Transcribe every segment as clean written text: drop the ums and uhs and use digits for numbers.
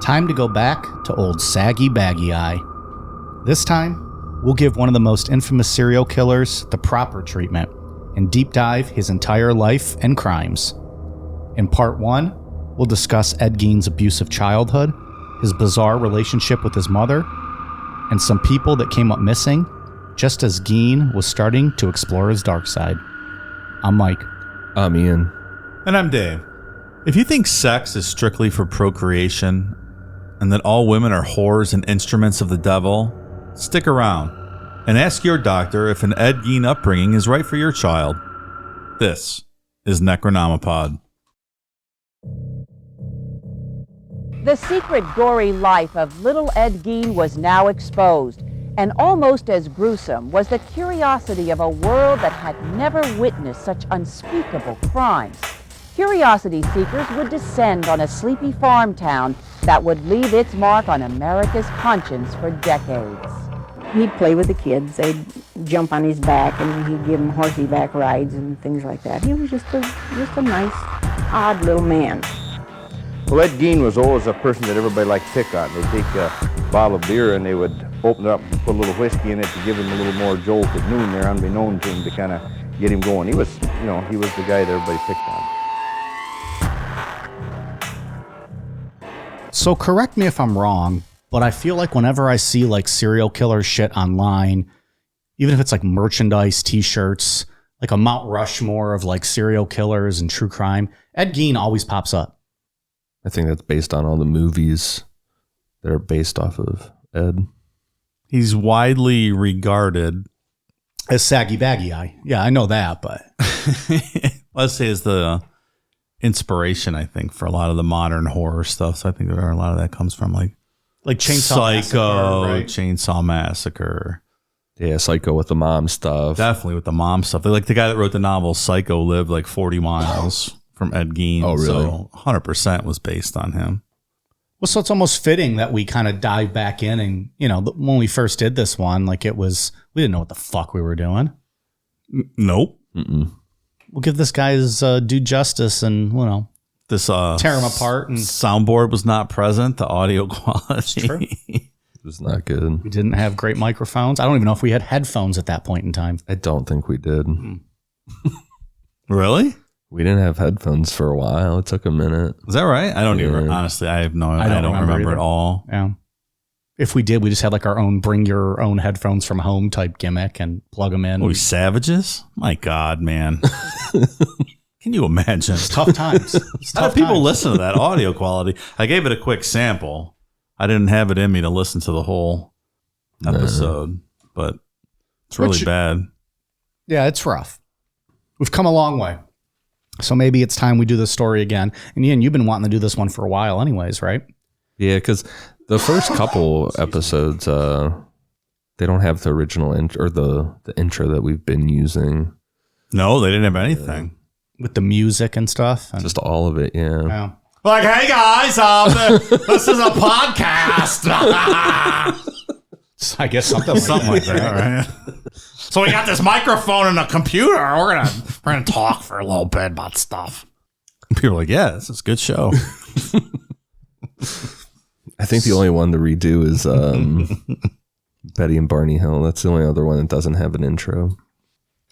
Time to go back to old Saggy Baggy Eye. This time, we'll give one of the most infamous serial killers the proper treatment and deep dive his entire life and crimes. In part 1, we'll discuss Ed Gein's abusive childhood, his bizarre relationship with his mother, and some people that came up missing just as Gein was starting to explore his dark side. I'm Mike. I'm Ian. And I'm Dave. If you think sex is strictly for procreation and that all women are whores and instruments of the devil, stick around and ask your doctor if an Ed Gein upbringing is right for your child. This is Necronomipod. The secret gory life of little Ed Gein was now exposed, and almost as gruesome was the curiosity of a world that had never witnessed such unspeakable crimes. Curiosity seekers would descend on a sleepy farm town that would leave its mark on America's conscience for decades. He'd play with the kids. They'd jump on his back, and he'd give them horseback rides and things like that. He was just a nice, odd little man. Well, Ed Gein was always a person that everybody liked to pick on. They'd take a bottle of beer and they would open it up and put a little whiskey in it to give him a little more jolt at noon there, unbeknown to him, to kind of get him going. He was the guy that everybody picked on. So correct me if I'm wrong, but I feel like whenever I see like serial killer shit online, even if it's like merchandise, t-shirts, like a Mount Rushmore of like serial killers and true crime, Ed Gein always pops up. I think that's based on all the movies that are based off of Ed. He's widely regarded as Saggy Baggy Eye. Yeah, I know that, but let's say is the inspiration, I think, for a lot of the modern horror stuff. So I think there are a lot of that comes from like Chainsaw Psycho, Massacre, right? Chainsaw Massacre. Yeah, Psycho with the mom stuff. Definitely with the mom stuff. Like the guy that wrote the novel Psycho lived like 40 miles from Ed Gein. Oh, really? So 100% was based on him. Well, so it's almost fitting that we kind of dive back in and, when we first did this one, like we didn't know what the fuck we were doing. Nope. Mm-mm. We'll give this guy's due justice and, this tear him apart. And soundboard was not present. The audio quality. True. It was not good. We didn't have great microphones. I don't even know if we had headphones at that point in time. I don't think we did. Really? We didn't have headphones for a while. It took a minute. Is that right? I don't Yeah. even, honestly, I don't remember at all. Yeah. If we did, we just had like our own bring your own headphones from home type gimmick and plug them in. Are we savages? My God, man. Can you imagine? It's tough times. How do people listen to that audio quality? I gave it a quick sample. I didn't have it in me to listen to the whole episode, but it's really bad. Yeah, it's rough. We've come a long way. So maybe it's time we do this story again. And Ian, you've been wanting to do this one for a while anyways, right? Yeah, because the first couple episodes, they don't have the original intro or the intro that we've been using. No, they didn't have anything. With the music and stuff. And, Just all of it, yeah. yeah. Like, hey guys, this is a podcast. I guess something like that, right? So we got this microphone and a computer. We're gonna talk for a little bit about stuff. And people are like, yeah, this is a good show. I think the only one to redo is Betty and Barney Hill. That's the only other one that doesn't have an intro.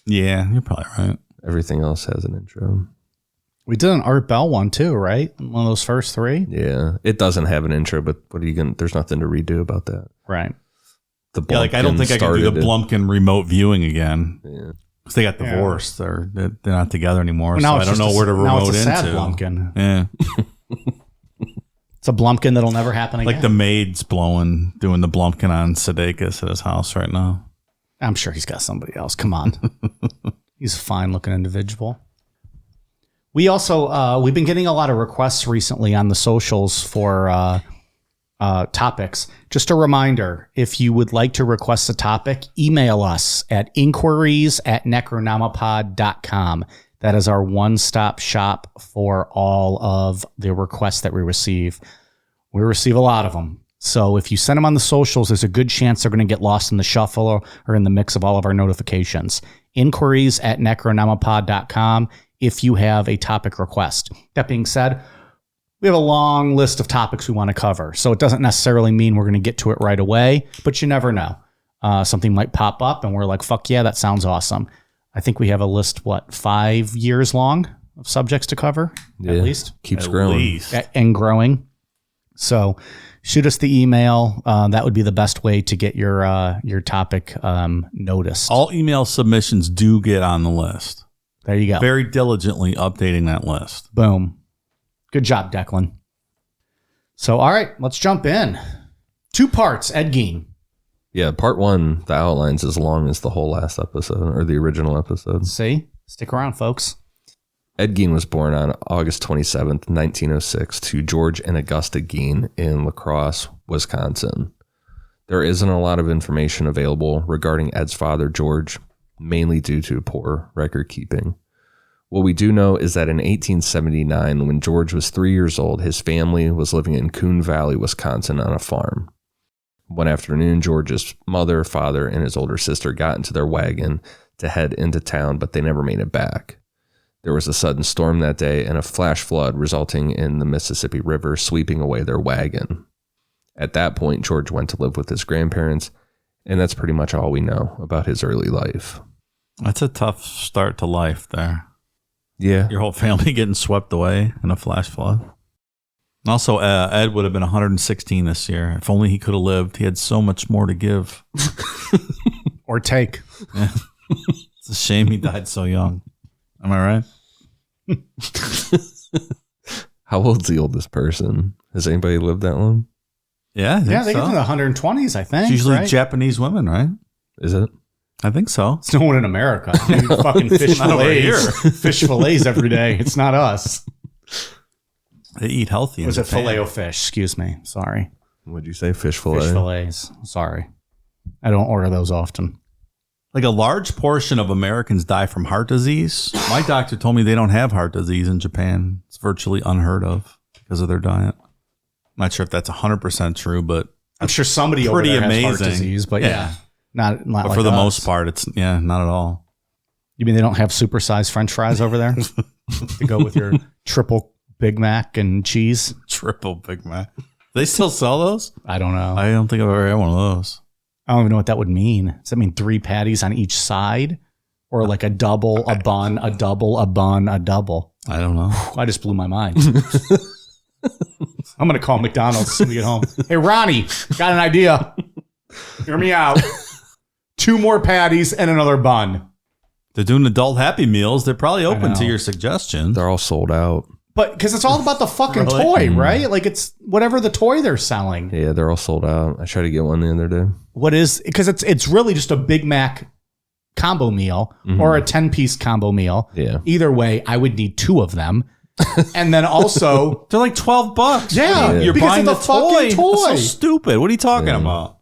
Yeah, you're probably right. Everything else has an intro. We did an Art Bell one too, right? One of those first 3. Yeah, it doesn't have an intro, but what are you gonna? There's nothing to redo about that. Right. Yeah, like I don't think I can do the Blumpkin remote viewing again. Yeah. Because they got divorced. They're not together anymore. Well, so now I don't know where to remote it's a sad into. Blumpkin. Yeah. It's a Blumpkin that'll never happen again. Like the maid's doing the Blumpkin on Sudeikis at his house right now. I'm sure he's got somebody else. Come on. He's a fine looking individual. We also, we've been getting a lot of requests recently on the socials for topics. Just a reminder, if you would like to request a topic, email us at inquiries@necronomipod.com. That is our one-stop shop for all of the requests that we receive. We receive a lot of them. So if you send them on the socials, there's a good chance they're going to get lost in the shuffle or in the mix of all of our notifications. Inquiries@necronomipod.com if you have a topic request. That being said, we have a long list of topics we want to cover. So it doesn't necessarily mean we're going to get to it right away, but you never know. Something might pop up and we're like, fuck yeah, that sounds awesome. I think we have a list, 5 years long of subjects to cover at least. Keeps At growing. least. And growing. So shoot us the email. That would be the best way to get your topic noticed. All email submissions do get on the list. There you go. Very diligently updating that list. Boom. Good job, Declan. So, all right, let's jump in. 2 parts, Ed Gein. Yeah, part 1, the outline's as long as the whole last episode, or the original episode. See? Stick around, folks. Ed Gein was born on August 27th, 1906, to George and Augusta Gein in La Crosse, Wisconsin. There isn't a lot of information available regarding Ed's father, George, mainly due to poor record keeping. What we do know is that in 1879, when George was 3 years old, his family was living in Coon Valley, Wisconsin on a farm. One afternoon, George's mother, father, and his older sister got into their wagon to head into town, but they never made it back. There was a sudden storm that day and a flash flood resulting in the Mississippi River sweeping away their wagon. At that point, George went to live with his grandparents, and that's pretty much all we know about his early life. That's a tough start to life there. Yeah. Your whole family getting swept away in a flash flood. Also, Ed would have been 116 this year. If only he could have lived. He had so much more to give. Or take. Yeah. It's a shame he died so young. Am I right? How old's the oldest person? Has anybody lived that long? Yeah, They so. get to the 120s, I think. It's usually right? Japanese women, right? Is it? I think so. It's no one in America. Maybe fucking fish Not over fillets. here. Fish fillets every day. It's not us. They eat healthy. Was it filet o fish? Excuse me. Sorry. What'd you say? Fish fillet? Fish fillets. Sorry. I don't order those often. Like a large portion of Americans die from heart disease. My doctor told me they don't have heart disease in Japan. It's virtually unheard of because of their diet. I'm not sure if that's 100% true, but I'm sure somebody over pretty there has heart amazing. disease, but yeah. Not but like for the us. most part, it's not at all. You mean they don't have supersized French fries over there to go with your triple Big Mac and cheese? Triple Big Mac. They still sell those? I don't know. I don't think I've ever had one of those. I don't even know what that would mean. Does that mean 3 patties on each side? Or like a double, a bun, a double, a bun, a double? I don't know. I just blew my mind. I'm going to call McDonald's as soon as we get home. Hey, Ronnie, got an idea. Hear me out. 2 more patties and another bun. They're doing adult Happy Meals. They're probably open to know. your suggestions. They're all sold out. But because it's all about the fucking Really? toy, right? Like it's whatever the toy they're selling. Yeah, they're all sold out. I tried to get one the other day. What is, because it's really just a Big Mac combo meal or a 10-piece combo meal. Yeah. Either way, I would need 2 of them. And then also, They're like $12. Yeah, You're because buying of the the fucking toy. toy. That's so stupid. What are you talking about?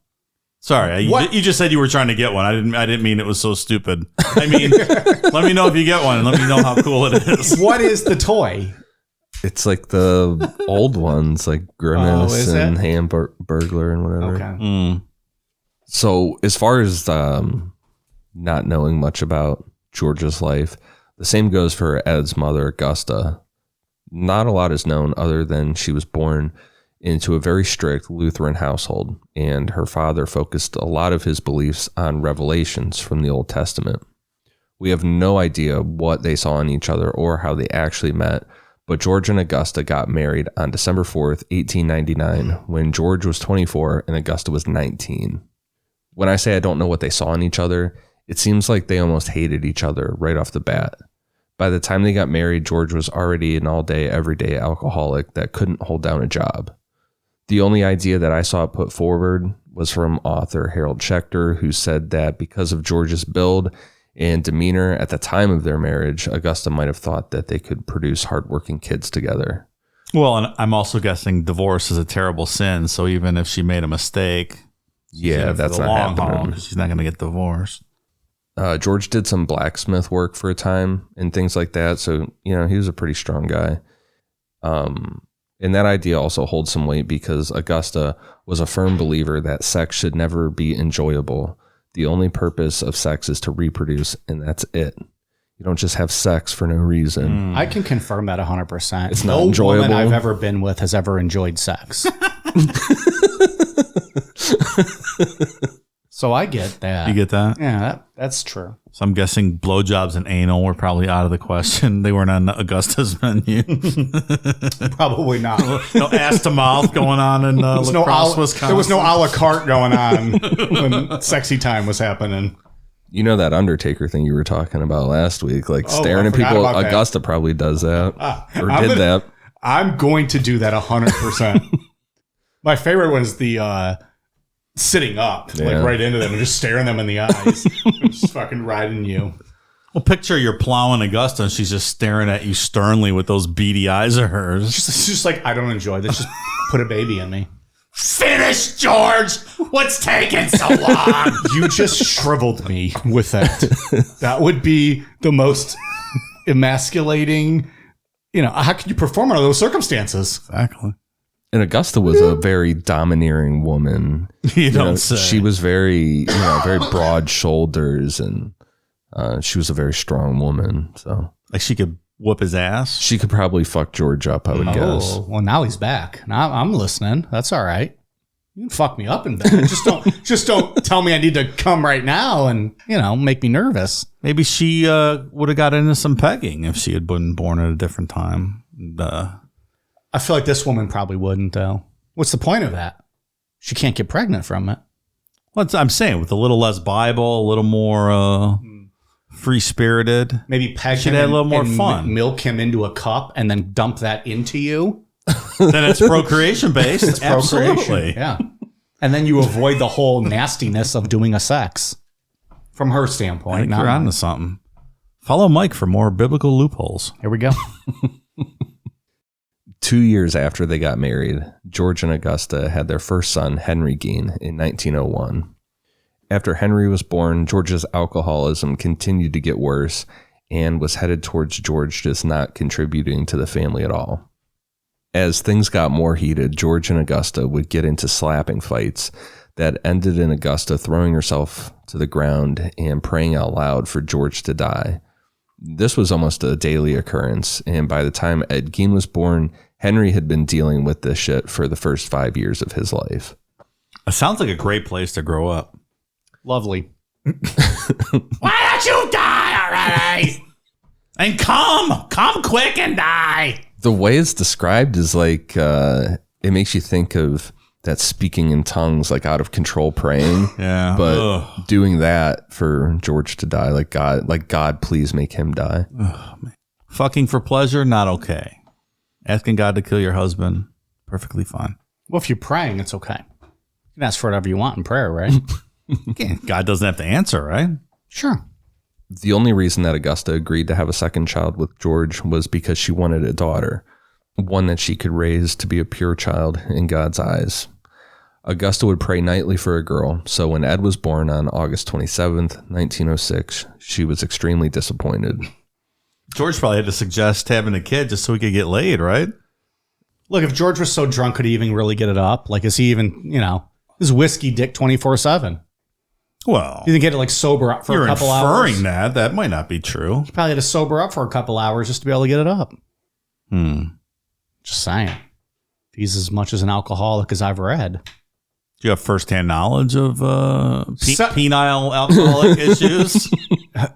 Sorry, What? you just said you were trying to get one. I didn't mean it was so stupid. I mean, let me know if you get one and let me know how cool it is. what is the toy? It's like the old ones, like Grimace is and it? Hamburglar and whatever. Okay. So as far as not knowing much about George's life, the same goes for Ed's mother, Augusta. Not a lot is known other than she was born into a very strict Lutheran household, and her father focused a lot of his beliefs on revelations from the Old Testament. We have no idea what they saw in each other or how they actually met, but George and Augusta got married on December 4th, 1899, when George was 24 and Augusta was 19. When I say I don't know what they saw in each other, it seems like they almost hated each other right off the bat. By the time they got married, George was already an all-day, everyday alcoholic that couldn't hold down a job. The only idea that I saw put forward was from author Harold Schechter, who said that because of George's build and demeanor at the time of their marriage, Augusta might have thought that they could produce hardworking kids together. Well, and I'm also guessing divorce is a terrible sin. So even if she made a mistake, Yeah, that's not happening. she's not going to get divorced. George did some blacksmith work for a time and things like that. So, he was a pretty strong guy. And that idea also holds some weight because Augusta was a firm believer that sex should never be enjoyable. The only purpose of sex is to reproduce, and that's it. You don't just have sex for no reason. I can confirm that 100%. It's not enjoyable. No woman I've ever been with has ever enjoyed sex. So I get that. You get that? Yeah, that's true. So I'm guessing blowjobs and anal were probably out of the question. They weren't on Augusta's menu. Probably not. No ass to mouth going on in LaCrosse, Wisconsin. There was no a la carte going on when sexy time was happening. You know that Undertaker thing you were talking about last week, like staring I at forgot people. about that. Augusta probably does that or I'm did that. I'm going to do that 100%. My favorite was the sitting up, Yeah. like right into them and just staring them in the eyes. Just fucking riding you. Well, picture you're plowing Augusta and she's just staring at you sternly with those beady eyes of hers. It's just like, I don't enjoy this. Just put a baby in me. Finish, George! What's taking so long? You just shriveled me with that. That would be the most emasculating. How could you perform under those circumstances? Exactly. And Augusta was a very domineering woman. You don't say. She was very, very broad shoulders, and she was a very strong woman. So Like she could whoop his ass. she could probably fuck George up, I would guess. Oh, well, now he's back. Now I'm listening. That's all right. You can fuck me up in bed. Just don't tell me I need to come right now and, make me nervous. Maybe she would have got into some pegging if she had been born at a different time. I feel like this woman probably wouldn't, though. What's the point of that? She can't get pregnant from it. I'm saying with a little less Bible, a little more free-spirited. Maybe peg Should him have a little more and fun. milk him into a cup and then dump that into you. Then it's procreation-based. It's Absolutely. procreation. Yeah. And then you avoid the whole nastiness of doing a sex from her I standpoint. think Not you're mine. onto something. Follow Mike for more biblical loopholes. Here we go. 2 years after they got married, George and Augusta had their first son, Henry Gein, in 1901. After Henry was born, George's alcoholism continued to get worse and was headed towards George just not contributing to the family at all. As things got more heated, George and Augusta would get into slapping fights that ended in Augusta throwing herself to the ground and praying out loud for George to die. This was almost a daily occurrence, and by the time Ed Gein was born, Henry had been dealing with this shit for the first 5 years of his life. It sounds like a great place to grow up. Lovely. Why don't you die already? And come quick and die. The way it's described is like, it makes you think of that speaking in tongues, like out of control praying. Yeah. But doing that for George to die, like God, please make him die. Fucking for pleasure, not okay. Asking God to kill your husband, perfectly fine. Well, if you're praying, it's okay. You can ask for whatever you want in prayer, right? God doesn't have to answer, right? Sure. The only reason that Augusta agreed to have a second child with George was because she wanted a daughter, one that she could raise to be a pure child in God's eyes. Augusta would pray nightly for a girl, so when Ed was born on August 27th, 1906, she was extremely disappointed. George probably had to suggest having a kid just so he could get laid, right? Look, if George was so drunk, could he even really get it up? Like, is he even, his whiskey dick 24/7? Well, You think he had to like sober up for you're a couple hours? inferring that might not be true. He probably had to sober up for a couple hours just to be able to get it up. Just saying. He's as much as an alcoholic as I've read. Do you have firsthand knowledge of So- penile alcoholic issues?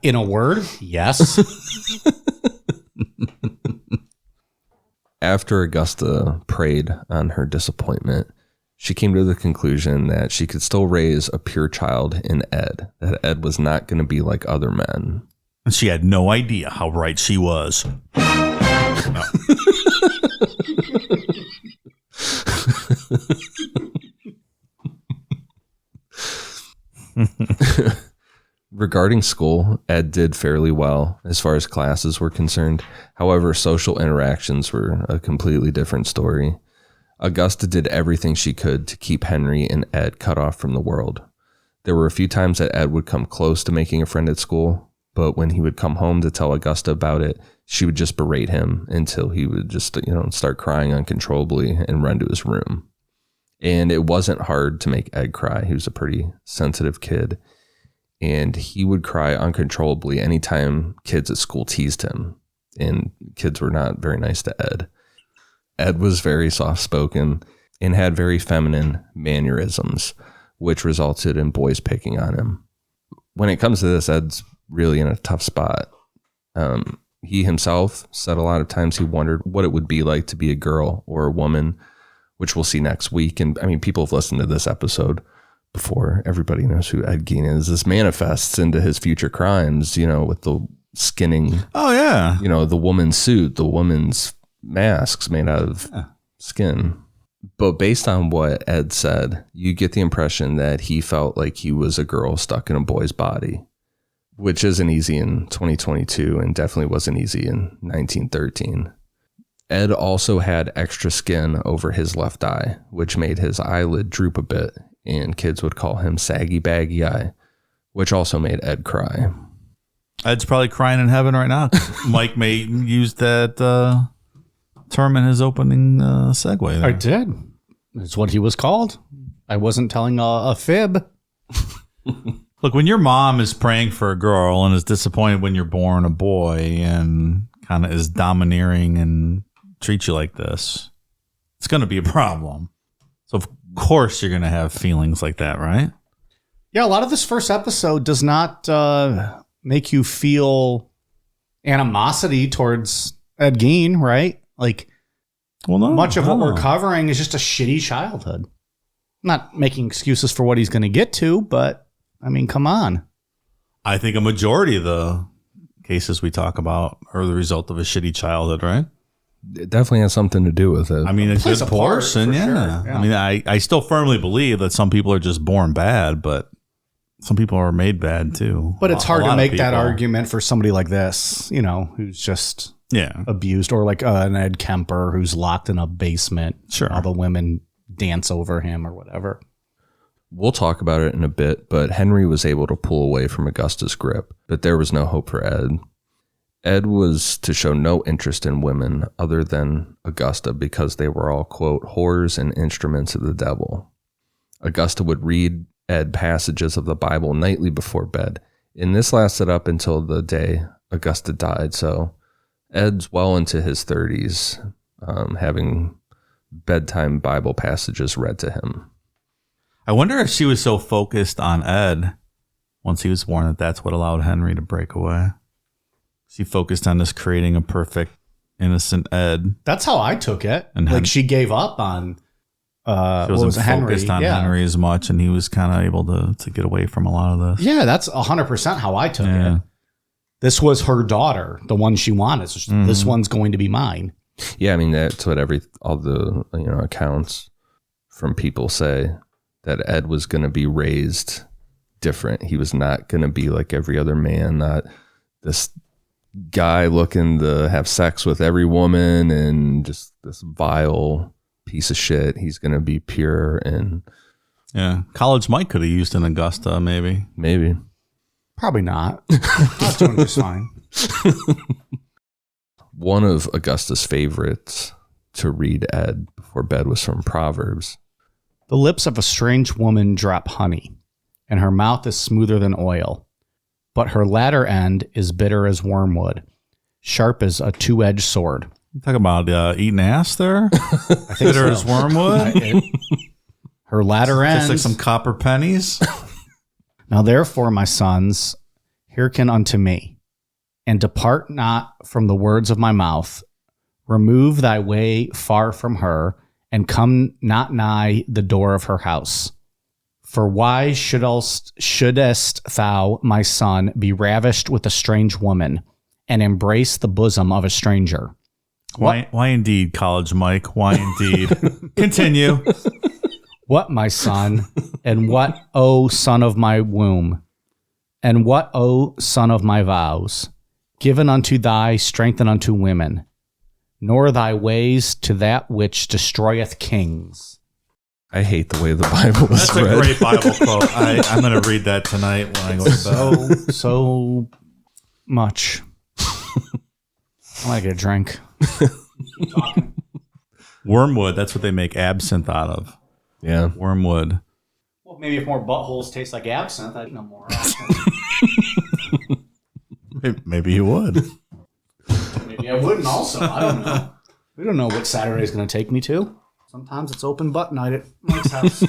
In a word, yes. After Augusta prayed on her disappointment, she came to the conclusion that she could still raise a pure child in Ed, that Ed was not going to be like other men. And she had no idea how right she was. Regarding school, Ed did fairly well as far as classes were concerned. However, social interactions were a completely different story. Augusta did everything she could to keep Henry and Ed cut off from the world. There were a few times that Ed would come close to making a friend at school, but when he would come home to tell Augusta about it, she would just berate him until he would just, start crying uncontrollably and run to his room. And it wasn't hard to make Ed cry. He was a pretty sensitive kid. and he would cry uncontrollably anytime kids at school teased him, and kids were not very nice to Ed. Ed was very soft-spoken and had very feminine mannerisms, which resulted in boys picking on him. When it comes to this, Ed's really in a tough spot. He himself said a lot of times he wondered what it would be like to be a girl or a woman, which we'll see next week. And I mean, people have listened to this episode before. Everybody knows who Ed Gein is. This manifests into his future crimes, with the skinning. Oh, yeah. The woman's suit, the woman's masks made out of skin. But based on what Ed said, you get the impression that he felt like he was a girl stuck in a boy's body, which isn't easy in 2022 and definitely wasn't easy in 1913. Ed also had extra skin over his left eye, which made his eyelid droop a bit, and kids would call him saggy baggy eye, which also made Ed cry. Ed's probably crying in heaven right now. Mike may use that term in his opening segue there. I did. It's what he was called. I wasn't telling a fib. Look, when your mom is praying for a girl and is disappointed when you're born a boy and kind of is domineering and treats you like this, it's going to be a problem. So, of course, you're going to have feelings like that, right? Yeah, a lot of this first episode does not make you feel animosity towards Ed Gein, right? Like, well, no, much of what we're covering is just a shitty childhood. Not making excuses for what he's going to get to, but I mean, come on. I think a majority of the cases we talk about are the result of a shitty childhood, right? It definitely has something to do with it. I mean, a good portion, yeah. Sure. Yeah. I mean, I still firmly believe that some people are just born bad, but some people are made bad too. But it's hard to make that argument for somebody like this, who's just abused, or like an Ed Kemper who's locked in a basement. Sure. All the women dance over him or whatever. We'll talk about it in a bit, but Henry was able to pull away from Augusta's grip, but there was no hope for Ed. Ed was to show no interest in women other than Augusta because they were all, quote, whores and instruments of the devil. Augusta would read Ed passages of the Bible nightly before bed, and this lasted up until the day Augusta died, so Ed's well into his 30s, having bedtime Bible passages read to him. I wonder if she was so focused on Ed once he was born that that's what allowed Henry to break away. She focused on this creating a perfect, innocent Ed. That's how I took it. And like she gave up on she wasn't focused on Henry as much, and he was kind of able to get away from a lot of this. Yeah, that's 100% how I took it. This was her daughter, the one she wanted. So this one's going to be mine. Yeah, I mean, that's what all the accounts from people say, that Ed was going to be raised different. He was not going to be like every other man, not this guy looking to have sex with every woman and just this vile piece of shit. He's going to be pure. And College Mike could have used an Augusta, maybe. Probably not. I was doing just fine. One of Augusta's favorites to read Ed before bed was from Proverbs. The lips of a strange woman drop honey, and her mouth is smoother than oil. But her latter end is bitter as wormwood, sharp as a two-edged sword. You talking about eating ass there? I think bitter as wormwood? Her latter end. Just like some copper pennies? Now therefore, my sons, hearken unto me, and depart not from the words of my mouth. Remove thy way far from her, and come not nigh the door of her house. For why shouldest thou, my son, be ravished with a strange woman, and embrace the bosom of a stranger? Why indeed, College Mike? Why indeed? Continue. What, my son, and what, O son of my womb, and what, O son of my vows, given unto thy strength and unto women, nor thy ways to that which destroyeth kings. I hate the way the Bible is read. That's a great Bible quote. I'm going to read that tonight when I go to bed. So much. I want to get a drink. Wormwood, that's what they make absinthe out of. Yeah. Wormwood. maybe if more buttholes taste like absinthe, I'd know more often. Maybe you would. Maybe I wouldn't also. I don't know. We don't know what Saturday's going to take me to. Sometimes it's open butt night at Mike's house.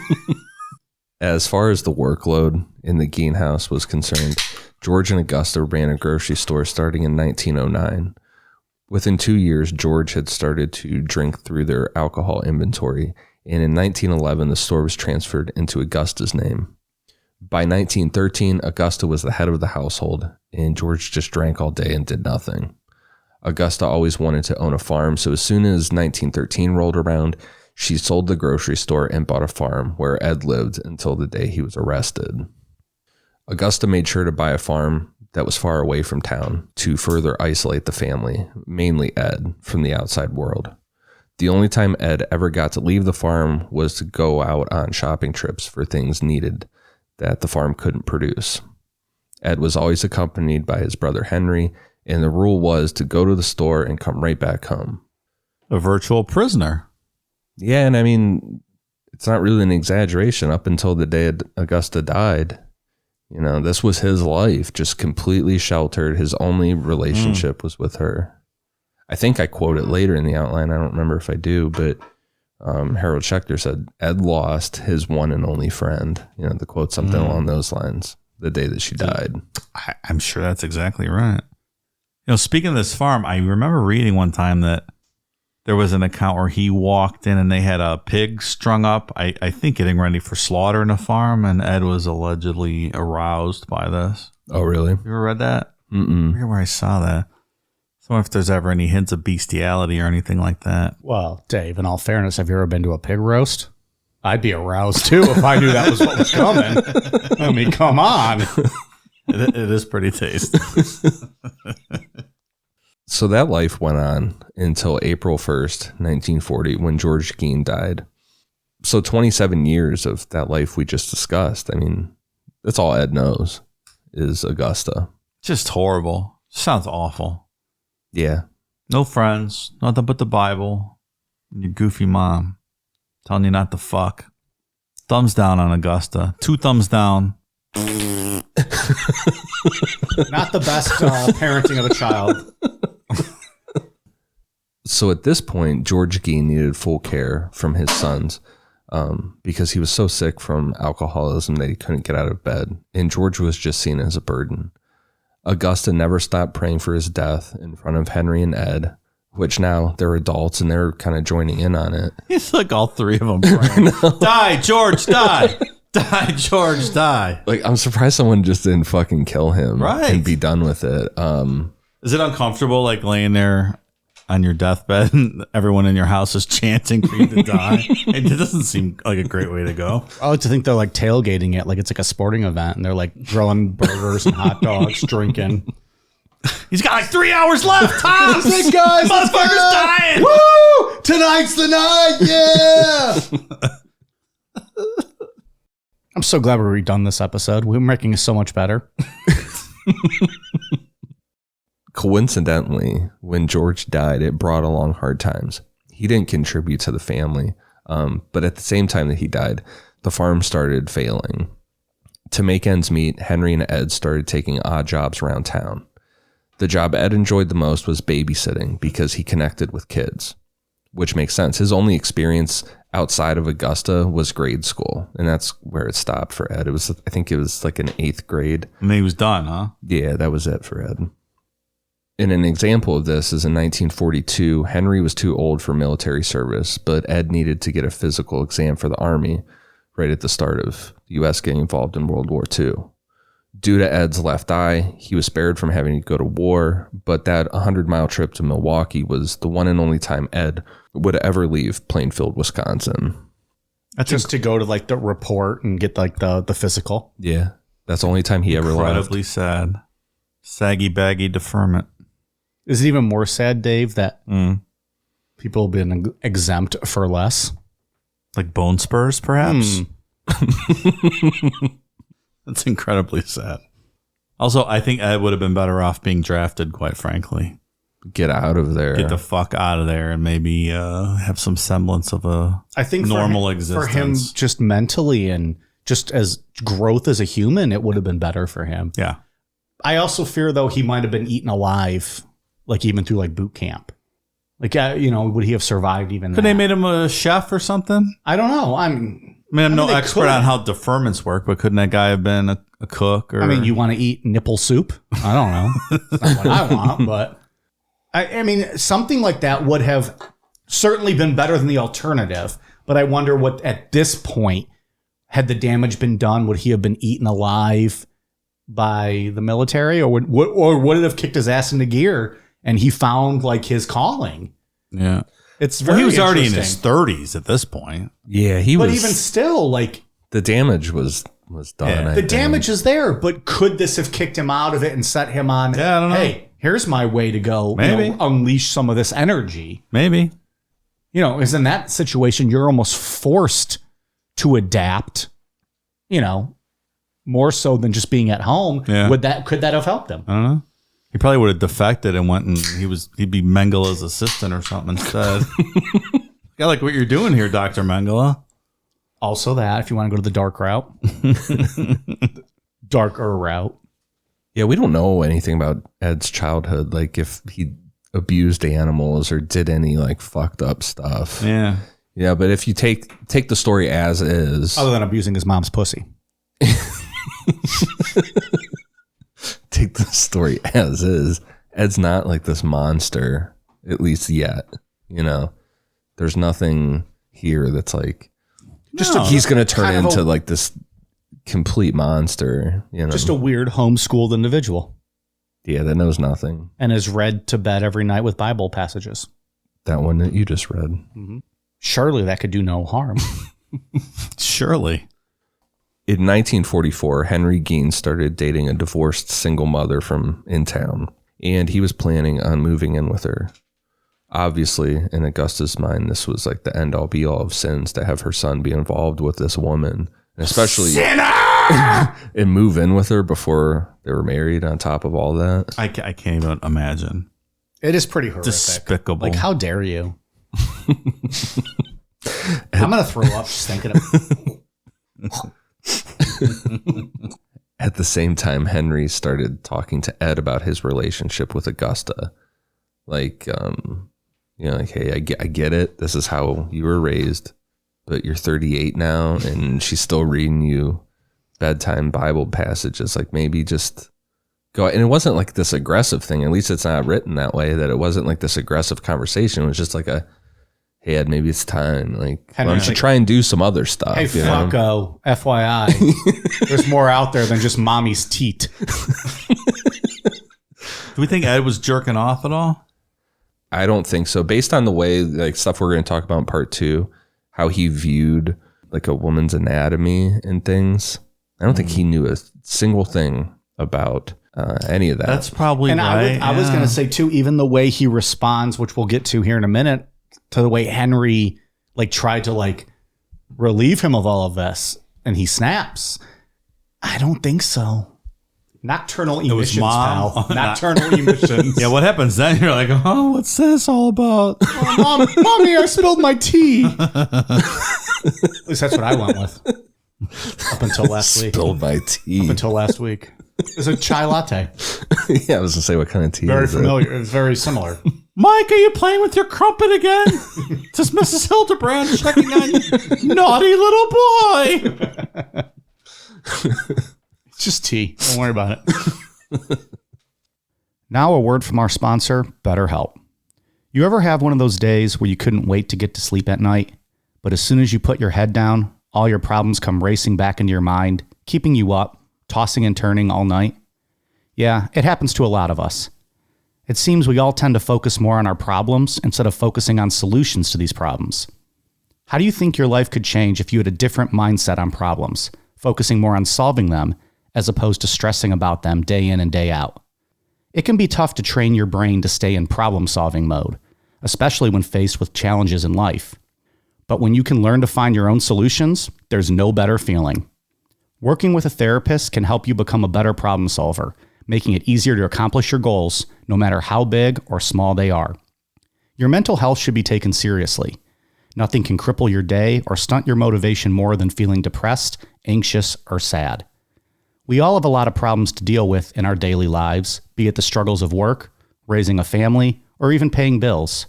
As far as the workload in the Gein house was concerned, George and Augusta ran a grocery store starting in 1909. Within 2 years, George had started to drink through their alcohol inventory, and in 1911, the store was transferred into Augusta's name. By 1913, Augusta was the head of the household, and George just drank all day and did nothing. Augusta always wanted to own a farm, so as soon as 1913 rolled around, she sold the grocery store and bought a farm where Ed lived until the day he was arrested. Augusta made sure to buy a farm that was far away from town to further isolate the family, mainly Ed, from the outside world. The only time Ed ever got to leave the farm was to go out on shopping trips for things needed that the farm couldn't produce. Ed was always accompanied by his brother Henry, and the rule was to go to the store and come right back home. A virtual prisoner. Yeah, and I mean, it's not really an exaggeration. Up until the day Augusta died, you know, this was his life, just completely sheltered. His only relationship was with her. I think I quote it later in the outline. I don't remember if I do, but Harold Schechter said, Ed lost his one and only friend. You know, the quote something along those lines, the day that she died. I'm sure that's exactly right. You know, speaking of this farm, I remember reading one time that there was an account where he walked in and they had a pig strung up, I think getting ready for slaughter in a farm, and Ed was allegedly aroused by this. Oh, really? You ever read that? I forget where I saw that. So if there's ever any hints of bestiality or anything like that. Well, Dave, in all fairness, have you ever been to a pig roast? I'd be aroused too if I knew that was what was coming. I mean, come on. It is pretty tasty. So that life went on until April 1st, 1940, when George Gein died. So 27 years of that life we just discussed. I mean, that's all Ed knows is Augusta. Just horrible. Sounds awful. Yeah. No friends, nothing but the Bible, and your goofy mom telling you not to fuck. Thumbs down on Augusta. 2 thumbs down. Not the best parenting of a child. So at this point, George Gein needed full care from his sons because he was so sick from alcoholism that he couldn't get out of bed. And George was just seen as a burden. Augusta never stopped praying for his death in front of Henry and Ed, which now they're adults and they're kind of joining in on it. It's like all 3 of them praying. Die, George, die. Die, George, die. Like, I'm surprised someone just didn't fucking kill him and be done with it. Is it uncomfortable, like laying there on your deathbed and everyone in your house is chanting for you to die? It doesn't seem like a great way to go. I like to think they're like tailgating it, like it's like a sporting event, and they're like grilling burgers and hot dogs, drinking. He's got like 3 hours left, Tom. Hey guys, motherfucker's dying. Woo! Tonight's the night, yeah. I'm so glad we're redone this episode. We're making it so much better. Coincidentally, when George died, it brought along hard times. He didn't contribute to the family, but at the same time that he died, the farm started failing. To make ends meet, Henry and Ed started taking odd jobs around town. The job Ed enjoyed the most was babysitting because he connected with kids, which makes sense. His only experience outside of Augusta was grade school, and that's where it stopped for Ed. I think it was like in 8th grade. And he was done, huh? Yeah, that was it for Ed. And an example of this is in 1942, Henry was too old for military service, but Ed needed to get a physical exam for the Army right at the start of the U.S. getting involved in World War II. Due to Ed's left eye, he was spared from having to go to war, but that 100-mile trip to Milwaukee was the one and only time Ed would ever leave Plainfield, Wisconsin. That's just to go to like the report and get like the physical. Yeah, that's the only time he ever left. Incredibly sad. Saggy, baggy deferment. Is it even more sad, Dave, that people have been exempt for less? Like bone spurs, perhaps? That's incredibly sad. Also, I think Ed would have been better off being drafted, quite frankly. Get out of there. Get the fuck out of there and maybe have some semblance of a normal existence. For him, just mentally and just as growth as a human, it would have been better for him. Yeah. I also fear, though, he might have been eaten alive, like even through like boot camp. Like, would he have survived even Could they made him a chef or something? I don't know. I'm no expert on how deferments work, but couldn't that guy have been a cook? Or you want to eat nipple soup? I don't know. That's not what I want, but I mean, something like that would have certainly been better than the alternative. But I wonder what, at this point, had the damage been done, would he have been eaten alive by the military, or would it have kicked his ass into gear and he found like his calling? Yeah. It's very he was already in interesting. his 30s at this point. Yeah, But even still, like, the damage was done. Yeah. the damage is there, but could this have kicked him out of it and set him on, Yeah, I don't know. hey, here's my way to go, Maybe. unleash some of this energy? Maybe. Is in that situation, you're almost forced to adapt, more so than just being at home. Yeah. Could that have helped him? I don't know. He probably would have defected and went and he'd be Mengele's assistant or something instead. I like what you're doing here, Dr. Mengele. Also that, if you want to go to the dark route. Darker route. Yeah, we don't know anything about Ed's childhood, like if he abused animals or did any like fucked up stuff. Yeah. Yeah, but if you take the story as is, Other than abusing his mom's pussy. take the story as is, Ed's not like this monster, at least yet. There's nothing here that's like he's going to turn into like this complete monster. Just a weird homeschooled individual. Yeah, that knows nothing. And is read to bed every night with Bible passages. That one that you just read. Mm-hmm. Surely that could do no harm. Surely. In 1944, Henry Gein started dating a divorced single mother from in town, and he was planning on moving in with her. Obviously, in Augusta's mind, this was like the end-all be-all of sins to have her son be involved with this woman, and especially and move in with her before they were married on top of all that. I can't even imagine. It is pretty horrific. Despicable. Like, how dare you? I'm going to throw up just thinking of At the same time, Henry started talking to Ed about his relationship with Augusta. Like, hey, I get it. This is how you were raised, but you're 38 now and she's still reading you bedtime Bible passages. Like, maybe just go. And it wasn't like this aggressive thing. At least it's not written that way, that it wasn't like this aggressive conversation. It was just like hey, Ed, maybe it's time. Like, why don't you try and do some other stuff? Hey, fucko, FYI, there's more out there than just mommy's teat. Do we think Ed was jerking off at all? I don't think so. Based on the way, like, stuff we're going to talk about in part 2, how he viewed like a woman's anatomy and things, I don't think he knew a single thing about any of that. That's probably And right. I was going to say, too, even the way he responds, which we'll get to here in a minute, to the way Henry like tried to like relieve him of all of this and he snaps. I don't think so. Nocturnal emissions, Mom. pal. Nocturnal emissions. Yeah, what happens then? You're like, oh, what's this all about? Oh, Mommy, I spilled my tea. At least that's what I went with. Up until last week. Spilled my tea. Up until last week. It's a chai latte. Yeah, I was going to say, what kind of tea Very is familiar. It's very similar. Mike, are you playing with your crumpet again? This is Mrs. Hildebrand checking on you. Naughty little boy. It's just tea. Don't worry about it. Now a word from our sponsor, BetterHelp. You ever have one of those days where you couldn't wait to get to sleep at night, but as soon as you put your head down, all your problems come racing back into your mind, keeping you up, tossing and turning all night? Yeah, it happens to a lot of us. It seems we all tend to focus more on our problems instead of focusing on solutions to these problems. How do you think your life could change if you had a different mindset on problems, focusing more on solving them as opposed to stressing about them day in and day out? It can be tough to train your brain to stay in problem-solving mode, especially when faced with challenges in life. But when you can learn to find your own solutions, there's no better feeling. Working with a therapist can help you become a better problem solver, making it easier to accomplish your goals, no matter how big or small they are. Your mental health should be taken seriously. Nothing can cripple your day or stunt your motivation more than feeling depressed, anxious, or sad. We all have a lot of problems to deal with in our daily lives, be it the struggles of work, raising a family, or even paying bills.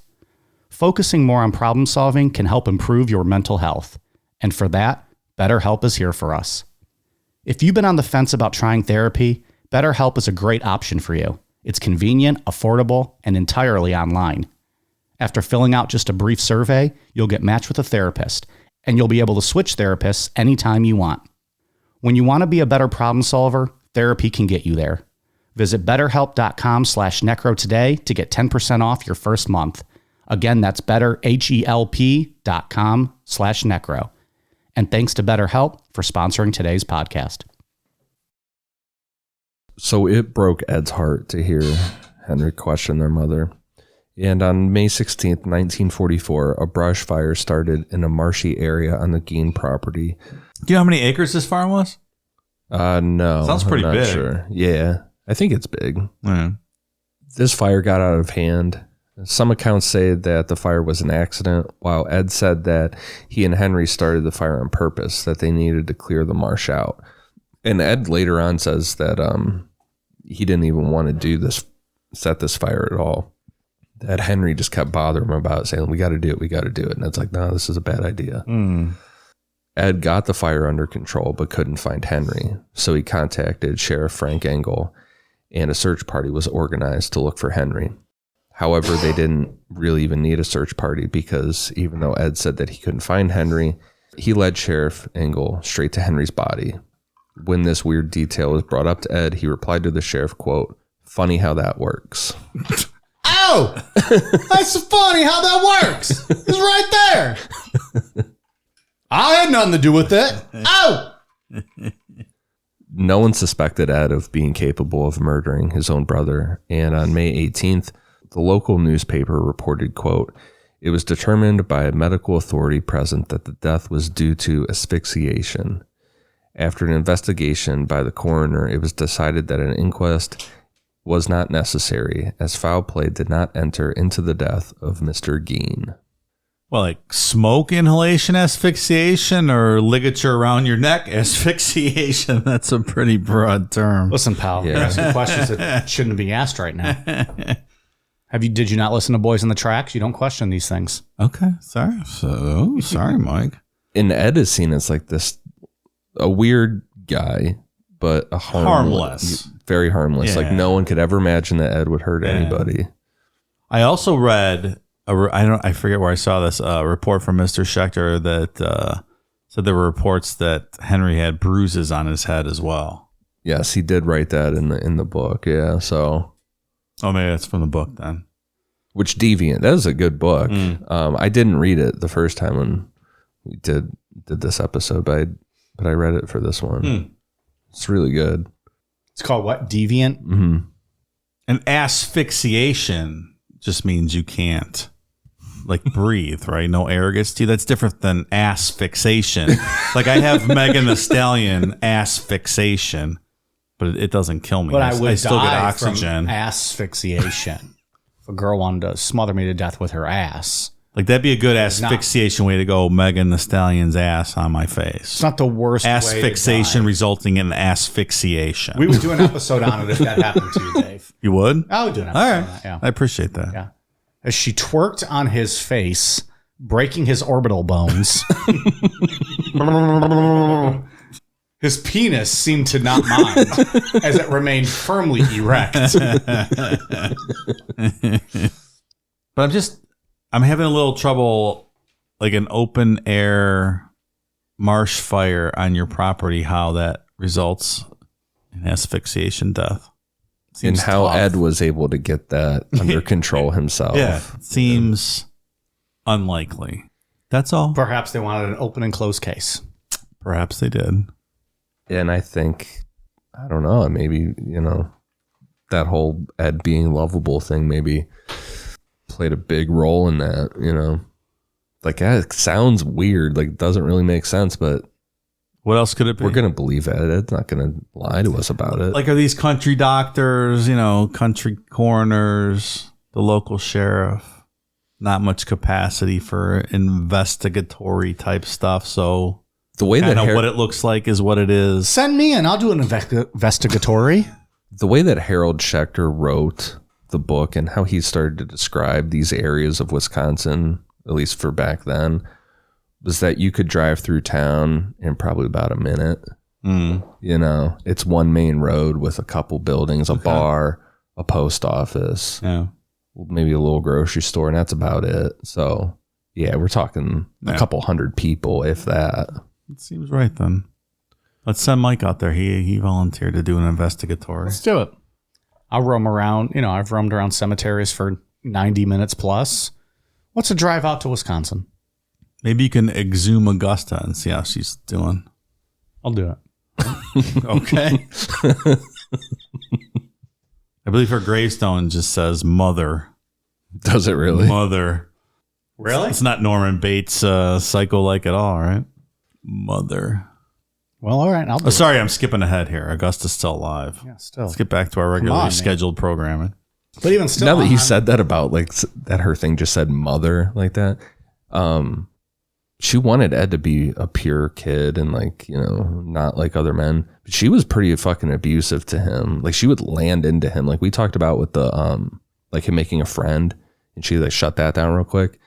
Focusing more on problem solving can help improve your mental health. And for that, BetterHelp is here for us. If you've been on the fence about trying therapy, BetterHelp is a great option for you. It's convenient, affordable, and entirely online. After filling out just a brief survey, you'll get matched with a therapist, and you'll be able to switch therapists anytime you want. When you want to be a better problem solver, therapy can get you there. Visit betterhelp.com/necro today to get 10% off your first month. Again, that's betterhelp.com/necro. And thanks to BetterHelp for sponsoring today's podcast. So it broke Ed's heart to hear Henry question their mother. And on May 16th, 1944, a brush fire started in a marshy area on the Gein property. Do you know how many acres this farm was? No. Sounds pretty I'm not big. Sure. Yeah, I think it's big. Mm. This fire got out of hand. Some accounts say that the fire was an accident, while Ed said that he and Henry started the fire on purpose, that they needed to clear the marsh out. And Ed later on says that he didn't even want to do this, set this fire at all. That Henry just kept bothering him about it, saying, we got to do it, we got to do it. And Ed's like, no, this is a bad idea. Ed got the fire under control, but couldn't find Henry. So he contacted Sheriff Frank Engel, and a search party was organized to look for Henry. However, they didn't really even need a search party, because even though Ed said that he couldn't find Henry, he led Sheriff Engel straight to Henry's body. When this weird detail was brought up to Ed, he replied to the sheriff, quote, "Funny how that works." Oh, that's funny how that works. It's right there. I had nothing to do with it. Oh. No one suspected Ed of being capable of murdering his own brother. And on May 18th, the local newspaper reported, quote, "It was determined by a medical authority present that the death was due to asphyxiation. After an investigation by the coroner, it was decided that an inquest was not necessary, as foul play did not enter into the death of Mr. Gein." Well, like smoke inhalation asphyxiation or ligature around your neck asphyxiation. That's a pretty broad term. Listen, pal, you're asking questions that shouldn't be asked right now. Did you not listen to Boys on the Tracks? You don't question these things. Okay. Sorry. Sorry, Mike. And Ed is seen as like a weird guy, but a harmless. Very harmless. Yeah. Like no one could ever imagine that Ed would hurt anybody. I also read I forget where I saw this report from Mr. Schechter that said there were reports that Henry had bruises on his head as well. Yes, he did write that in the book. Yeah, so maybe that's from the book then. Which Deviant? That is a good book. I didn't read it the first time when we did this episode, but I read it for this one. It's really good. It's called what? Deviant? Mm-hmm. And asphyxiation just means you can't like breathe, right? No air gets to you. That's different than ass fixation. Like I have Megan Thee Stallion ass fixation, but it doesn't kill me. But I would still get die oxygen. from asphyxiation. If a girl wanted to smother me to death with her ass. Like that'd be a good asphyxiation way to go. Megan Thee Stallion's ass on my face. It's not the worst way to Asphyxiation die. resulting in asphyxiation. We would do an episode on it if that happened to you, Dave. You would? I would do an episode All on right. that, yeah. I appreciate that. Yeah. As she twerked on his face, breaking his orbital bones. His penis seemed to not mind as it remained firmly erect. But I'm having a little trouble, like an open air marsh fire on your property, how that results in asphyxiation death. And Seems how tough. Ed was able to get that under control himself. Yeah, seems unlikely. That's all. Perhaps they wanted an open and closed case. Perhaps they did. And I think, I don't know, maybe, that whole Ed being lovable thing maybe played a big role in that, Like, it sounds weird, like, it doesn't really make sense, but What else could it be? we're going to believe Ed. Ed's not going to lie to us about it. Like, are these country doctors, country coroners, the local sheriff, not much capacity for investigatory type stuff. So The way that what it looks like is what it is. Send me and I'll do an investigatory. The way that Harold Schechter wrote the book and how he started to describe these areas of Wisconsin, at least for back then, was that you could drive through town in probably about a minute. You know, it's one main road with a couple buildings, a bar, a post office, maybe a little grocery store, and that's about it. So, yeah, we're talking a couple hundred people, if that. It seems right then. Let's send Mike out there. He volunteered to do an investigatory. Let's do it. I'll roam around. You know, I've roamed around cemeteries for 90 minutes plus. What's a drive out to Wisconsin? Maybe you can exhume Augusta and see how she's doing. I'll do it. Okay. I believe her gravestone just says mother. Does it really? Mother. Really? It's not Norman Bates psycho-like at all, right? Mother. Well, all right. I'll do sorry, I'm skipping ahead here. Augusta's still alive. Yeah, still. Let's get back to our regularly scheduled programming. But even still, now that you said that about like that, her thing just said mother like that. She wanted Ed to be a pure kid and like, you know, not like other men. But she was pretty fucking abusive to him. Like she would land into him. Like we talked about with the like him making a friend, and she like shut that down real quick.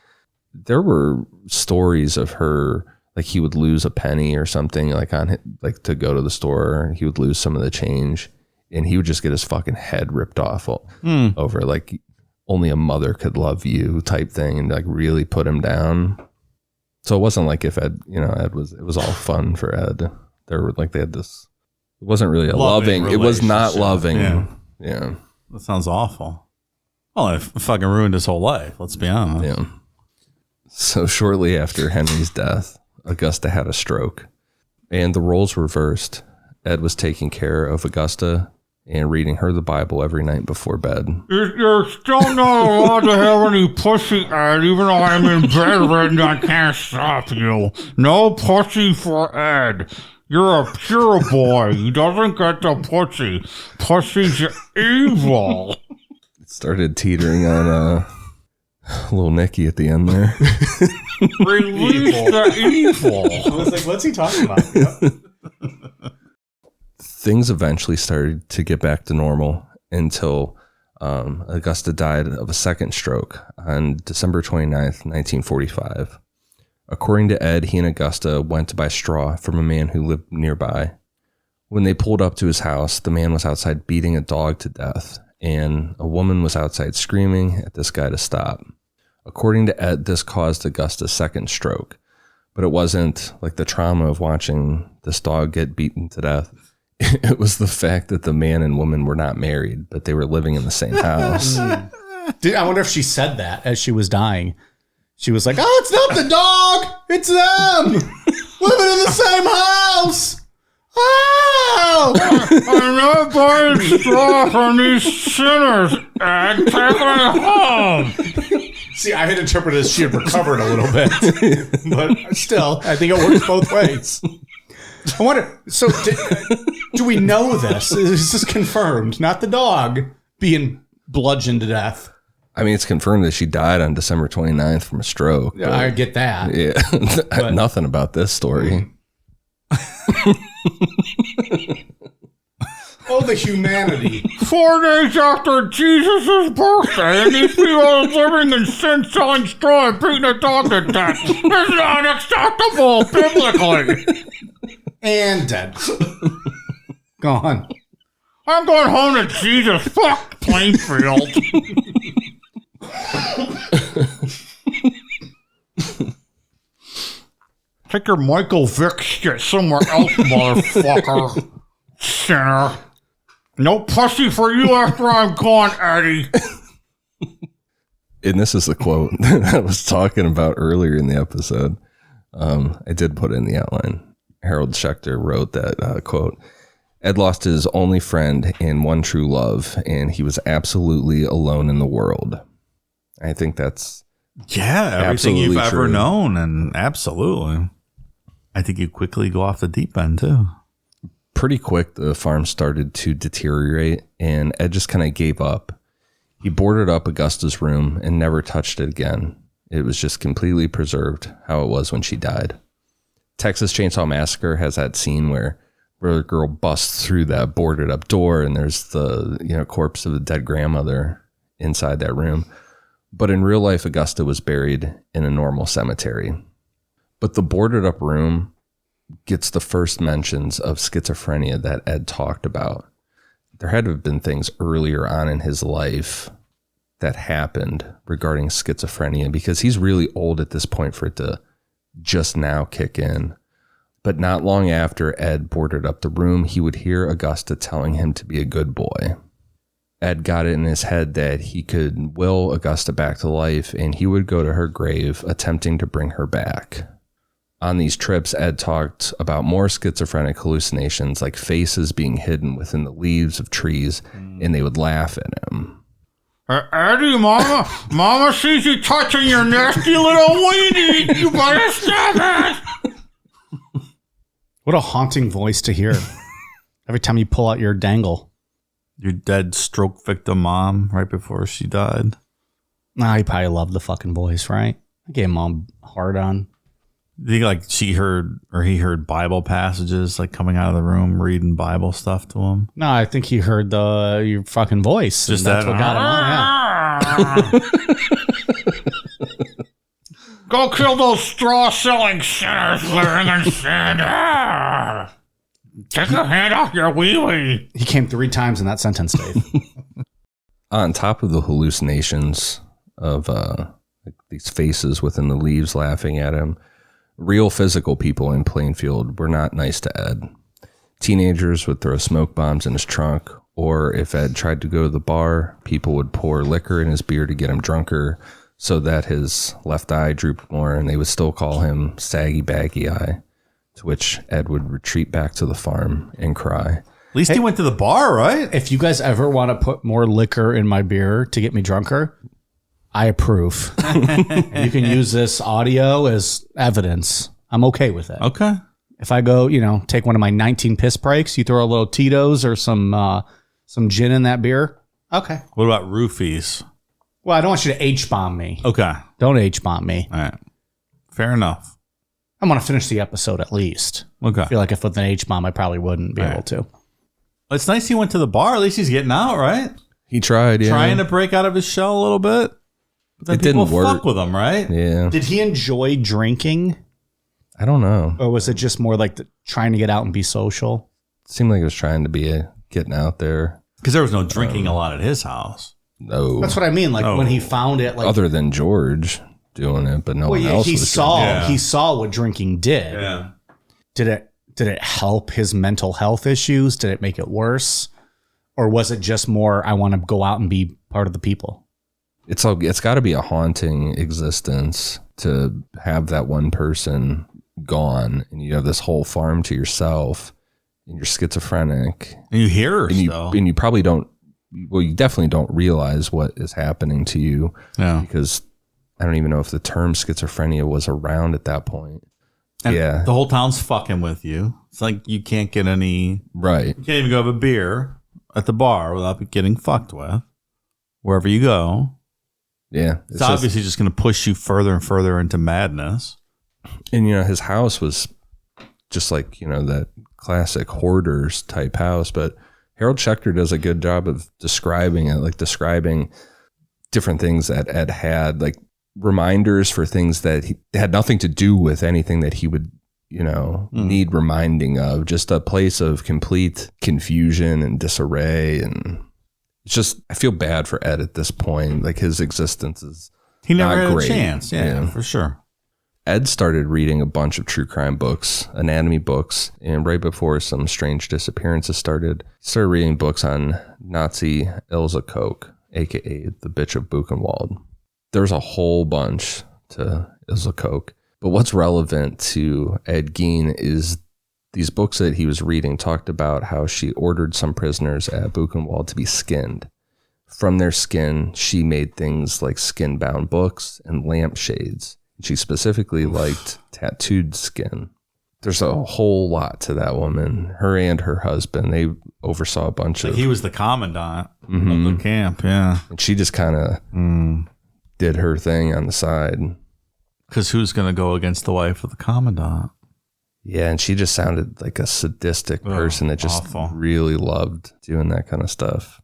There were stories of her, like he would lose a penny or something like on like to go to the store. He would lose some of the change and he would just get his fucking head ripped off over like only a mother could love you type thing, and like really put him down. So it wasn't like if Ed, you know, it was all fun for Ed. They had this, it wasn't really a loving it was not loving. Yeah. That sounds awful. Well, it fucking ruined his whole life. Let's be honest. Yeah. So shortly after Henry's death, Augusta had a stroke and the roles reversed. Ed was taking care of Augusta and reading her the Bible every night before bed. You're still not allowed to have any pussy, Ed, even though I'm in bed and I can't stop you. No pussy for Ed. You're a pure boy. He doesn't get the pussy. Pussy's evil. It started teetering on little Nicky at the end there. Release the evil. I was like, what's he talking about? Things eventually started to get back to normal until Augusta died of a second stroke on December 29th, 1945. According to Ed, he and Augusta went to buy straw from a man who lived nearby. When they pulled up to his house, the man was outside beating a dog to death, and a woman was outside screaming at this guy to stop. According to Ed, this caused Augusta's second stroke, but it wasn't like the trauma of watching this dog get beaten to death. It was the fact that the man and woman were not married, but they were living in the same house. Dude, I wonder if she said that as she was dying. She was like, oh, it's not the dog. It's them. Living in the same house. Oh! I'm not buying straw from these sinners, Ed. Take me home. See, I had interpreted as she had recovered a little bit. But still, I think it works both ways. I wonder, so do we know this? Is this confirmed? Not the dog being bludgeoned to death. I mean, it's confirmed that she died on December 29th from a stroke. Yeah, I get that. Yeah, nothing about this story. Oh, the humanity. 4 days after Jesus' birthday, and these people are living in sin, selling straw and beating a dog to death. It's not acceptable biblically. And dead. Gone. I'm going home to Jesus. Fuck Plainfield. Take your Michael Vick shit somewhere else, motherfucker. Sinner. No pussy for you after I'm gone, Eddie. And this is the quote that I was talking about earlier in the episode. I did put it in the outline. Harold Schechter wrote that quote, Ed lost his only friend and one true love, and he was absolutely alone in the world. I think that's everything you've ever true. known, and absolutely. I think you quickly go off the deep end too. Pretty quick, the farm started to deteriorate, and Ed just kind of gave up. He boarded up Augusta's room and never touched it again. It was just completely preserved how it was when she died. Texas Chainsaw Massacre has that scene where a girl busts through that boarded up door and there's the corpse of the dead grandmother inside that room. But in real life, Augusta was buried in a normal cemetery. But the boarded up room gets the first mentions of schizophrenia that Ed talked about. There had to have been things earlier on in his life that happened regarding schizophrenia, because he's really old at this point for it to just now kick in. But not long after Ed boarded up the room, he would hear Augusta telling him to be a good boy. Ed got it in his head that he could will Augusta back to life, and he would go to her grave attempting to bring her back. On these trips, Ed talked about more schizophrenic hallucinations, like faces being hidden within the leaves of trees, and they would laugh at him. Eddie, Mama sees you touching your nasty little weenie. You better stop it. What a haunting voice to hear. Every time you pull out your dangle. Your dead stroke victim mom right before she died. Nah, he probably loved the fucking voice, right? I gave mom a hard on. Do you think like she heard or he heard Bible passages like coming out of the room reading Bible stuff to him? No, I think he heard your fucking voice. Just that's that, what got him on, yeah. Go kill those straw-selling sinners there in the sand. Take your hand off your wee-wee. He came 3 times in that sentence, Dave. On top of the hallucinations of these faces within the leaves laughing at him, real physical people in Plainfield were not nice to Ed. Teenagers would throw smoke bombs in his trunk, or if Ed tried to go to the bar, people would pour liquor in his beer to get him drunker so that his left eye drooped more, and they would still call him Saggy Baggy Eye, to which Ed would retreat back to the farm and cry. At least he went to the bar, right? If you guys ever want to put more liquor in my beer to get me drunker, I approve. You can use this audio as evidence. I'm okay with it. Okay. If I go, take one of my 19 piss breaks, you throw a little Tito's or some gin in that beer. Okay. What about roofies? Well, I don't want you to H-bomb me. Okay. Don't H-bomb me. All right. Fair enough. I want to finish the episode at least. Okay. I feel like if with an H-bomb, I probably wouldn't be able to. It's nice he went to the bar. At least he's getting out, right? He tried, yeah. Trying to break out of his shell a little bit. But then It people didn't work. fuck with him, right? Yeah. Did he enjoy drinking? I don't know. Or was it just more like trying to get out and be social? It seemed like he was trying to be getting out there. Because there was no drinking a lot at his house. No. That's what I mean. Like when he found it, like Other than George doing it, but no one else he was saw Yeah. he saw what drinking did. Yeah. Did it help his mental health issues? Did it make it worse? Or was it just more, I want to go out and be part of the people? It's got to be a haunting existence to have that one person gone and you have this whole farm to yourself and you're schizophrenic And you hear her and still. you probably don't, well, you definitely don't realize what is happening to you Yeah. because I don't even know if the term schizophrenia was around at that point. And yeah. the whole town's fucking with you. It's like you can't get any, Right. you can't even go have a beer at the bar without getting fucked with. Wherever you go. Yeah. It's obviously just going to push you further and further into madness. And, his house was just like, that classic hoarders type house. But Harold Schechter does a good job of describing it, like describing different things that Ed had, like reminders for things that had nothing to do with anything that he would, need reminding of. Just a place of complete confusion and disarray. And it's just, I feel bad for Ed at this point. Like his existence is He never not had great. a chance. Yeah, for sure. Ed started reading a bunch of true crime books, anatomy books, and right before some strange disappearances started, he started reading books on Nazi Ilse Koch, aka the Bitch of Buchenwald. There's a whole bunch to Ilse Koch, but what's relevant to Ed Gein is these books that he was reading talked about how she ordered some prisoners at Buchenwald to be skinned. From their skin, she made things like skin-bound books and lampshades. She specifically liked tattooed skin. There's a whole lot to that woman. Her and her husband, they oversaw a bunch of... He was the commandant of the camp, yeah. And she just kind of did her thing on the side. Because who's going to go against the wife of the commandant? Yeah, and she just sounded like a sadistic person that just awful. really loved doing that kind of stuff.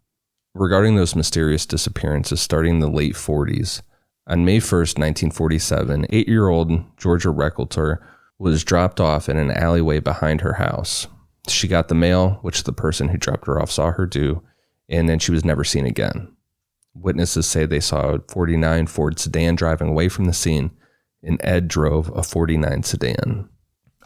Regarding those mysterious disappearances starting in the late 40s, on May 1st, 1947, 8-year-old Georgia Reckelter was dropped off in an alleyway behind her house. She got the mail, which the person who dropped her off saw her do, and then she was never seen again. Witnesses say they saw a 49 Ford sedan driving away from the scene, and Ed drove a 49 sedan.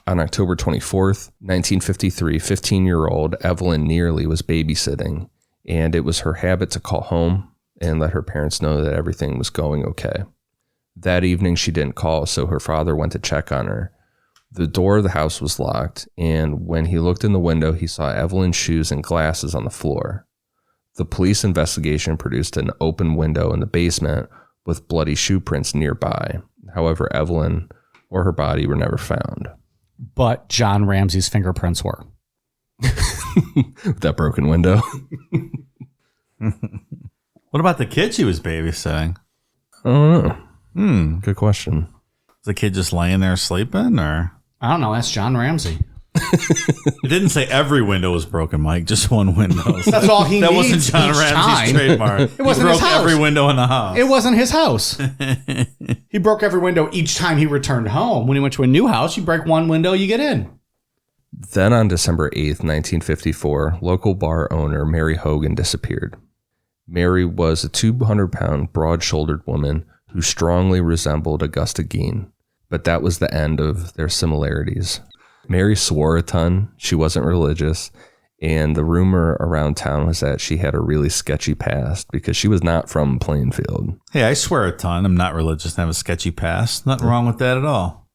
On October 24th, 1953, 15-year-old Evelyn Nearly was babysitting, and it was her habit to call home and let her parents know that everything was going okay. That evening, she didn't call, so her father went to check on her. The door of the house was locked, and when he looked in the window, he saw Evelyn's shoes and glasses on the floor. The police investigation produced an open window in the basement with bloody shoe prints nearby. However, Evelyn or her body were never found. But John Ramsey's fingerprints were. That broken window. What about the kid she was babysitting? I don't know. Good question. Was the kid just laying there sleeping, or? I don't know. Ask John Ramsey. It didn't say every window was broken, Mike. Just one window. That's all he that needs. wasn't John each Ramsey's time. trademark. It wasn't he his broke house. every window in the house. It wasn't his house. He broke every window each time he returned home. When he went to a new house, you break one window, you get in. Then on December 8th, 1954, local bar owner Mary Hogan disappeared. Mary was a 200-pound, broad-shouldered woman who strongly resembled Augusta Gein, but that was the end of their similarities. Mary swore a ton, she wasn't religious, and the rumor around town was that she had a really sketchy past because she was not from Plainfield. Hey, I swear a ton. I'm not religious and have a sketchy past. Nothing wrong with that at all.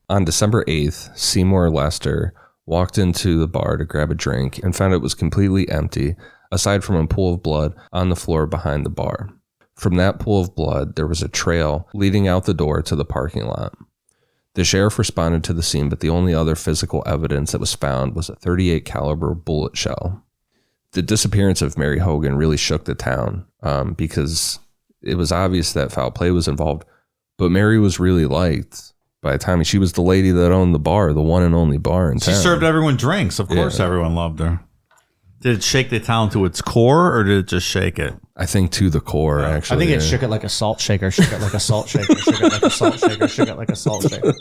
On December 8th, Seymour Lester walked into the bar to grab a drink and found it was completely empty, aside from a pool of blood on the floor behind the bar. From that pool of blood, there was a trail leading out the door to the parking lot. The sheriff responded to the scene, but the only other physical evidence that was found was a .38 caliber bullet shell. The disappearance of Mary Hogan really shook the town because it was obvious that foul play was involved, but Mary was really liked. By the time she was the lady that owned the bar, the one and only bar in town. She served everyone drinks. Of course, everyone loved her. Did it shake the town to its core, or did it just shake it? I think to the core, actually. I think it shook it like a salt shaker, shook it like a salt shaker, shook it like a salt shaker, shook it like a salt shaker.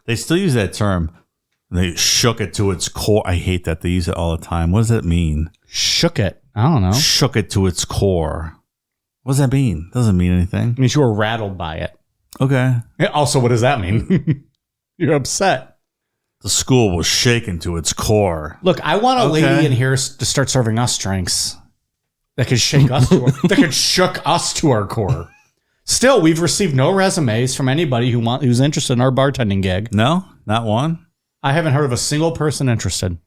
They still use that term. They shook it to its core. I hate that. They use it all the time. What does that mean? Shook it. I don't know. Shook it to its core. What does that mean? Doesn't mean anything. It means you were rattled by it. Okay. Also, what does that mean? You're upset. The school was shaken to its core. Look, I want a lady in here to start serving us drinks that could shake us that could shook us to our core. Still, we've received no resumes from anybody who's interested in our bartending gig. No, not one. I haven't heard of a single person interested.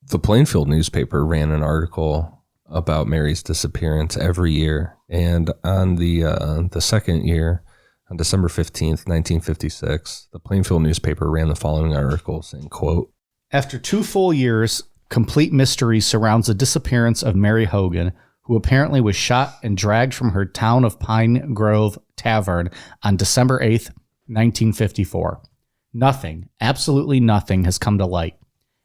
The Plainfield newspaper ran an article about Mary's disappearance every year, and on the second year, on December 15th, 1956, the Plainfield newspaper ran the following article saying, quote, "After 2 full years, complete mystery surrounds the disappearance of Mary Hogan, who apparently was shot and dragged from her town of Pine Grove Tavern on December 8th, 1954. Nothing, absolutely nothing has come to light,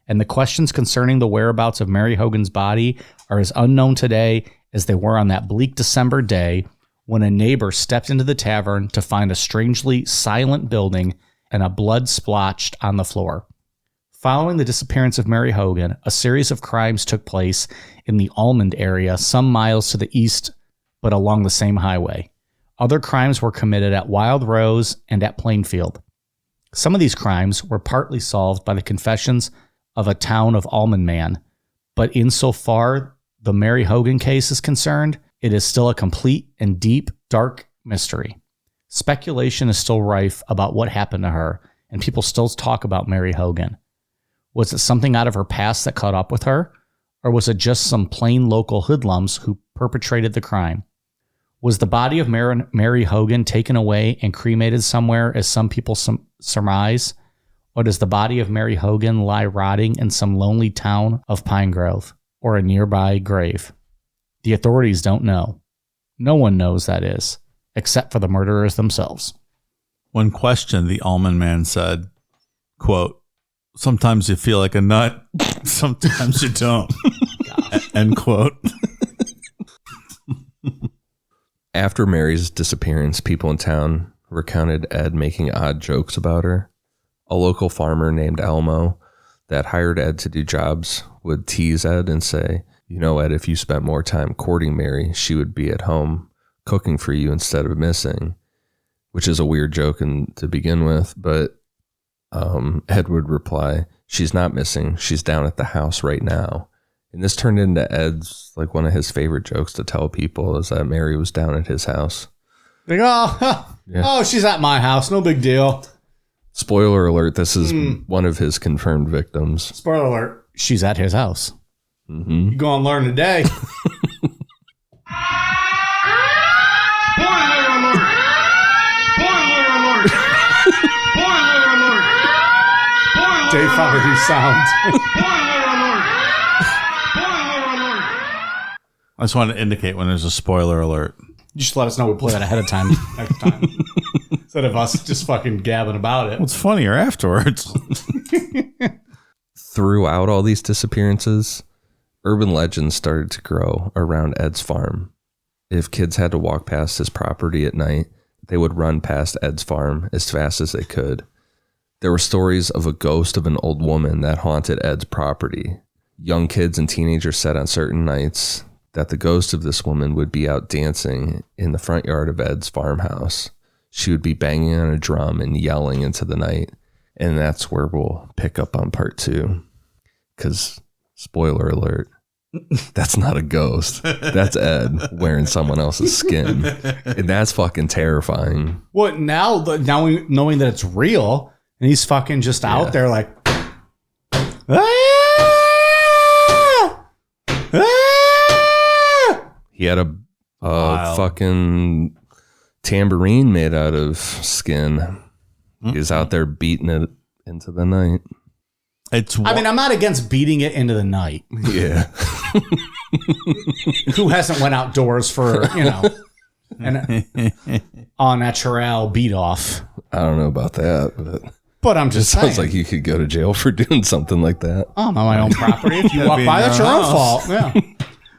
and the questions concerning the whereabouts of Mary Hogan's body are as unknown today as they were on that bleak December day when a neighbor stepped into the tavern to find a strangely silent building and a blood splotched on the floor. Following the disappearance of Mary Hogan, a series of crimes took place in the Almond area some miles to the east, but along the same highway. Other crimes were committed at Wild Rose and at Plainfield. Some of these crimes were partly solved by the confessions of a town of Almond man, but insofar the Mary Hogan case is concerned, it is still a complete and deep, dark mystery. Speculation is still rife about what happened to her, and people still talk about Mary Hogan. Was it something out of her past that caught up with her? Or was it just some plain local hoodlums who perpetrated the crime? Was the body of Mary Hogan taken away and cremated somewhere, as some people surmise? Or does the body of Mary Hogan lie rotting in some lonely town of Pine Grove or a nearby grave? The authorities don't know. No one knows, that is, except for the murderers themselves. When questioned, the Almond man said, quote, sometimes you feel like a nut, sometimes you don't. End quote. After Mary's disappearance, people in town recounted Ed making odd jokes about her. A local farmer named Elmo that hired Ed to do jobs would tease Ed and say, you know, Ed, if you spent more time courting Mary, she would be at home cooking for you instead of missing, which is a weird joke to begin with. But Ed would reply, she's not missing. She's down at the house right now. And this turned into Ed's, like, one of his favorite jokes to tell people is that Mary was down at his house. Like, oh, she's at my house. No big deal. Spoiler alert, this is one of his confirmed victims. Spoiler alert, she's at his house. Mm-hmm. You go and learn today. Dave found a new sound. I just want to indicate when there's a spoiler alert. You should let us know we play that ahead of time next time. Instead of us just fucking gabbing about it. What's funnier afterwards? Throughout all these disappearances, urban legends started to grow around Ed's farm. If kids had to walk past his property at night, they would run past Ed's farm as fast as they could. There were stories of a ghost of an old woman that haunted Ed's property. Young kids and teenagers said on certain nights that the ghost of this woman would be out dancing in the front yard of Ed's farmhouse. She would be banging on a drum and yelling into the night. And that's where we'll pick up on part 2. Because, spoiler alert, that's not a ghost. That's Ed wearing someone else's skin. And that's fucking terrifying. What now knowing that it's real, and he's fucking just out there like, He had a fucking tambourine made out of skin. He was out there beating it into the night. I'm not against beating it into the night. Yeah. Who hasn't went outdoors for, an au naturel beat off? I don't know about that, but I'm just saying. Sounds like you could go to jail for doing something like that. On my own property. If you walk by, that's your own fault. Yeah.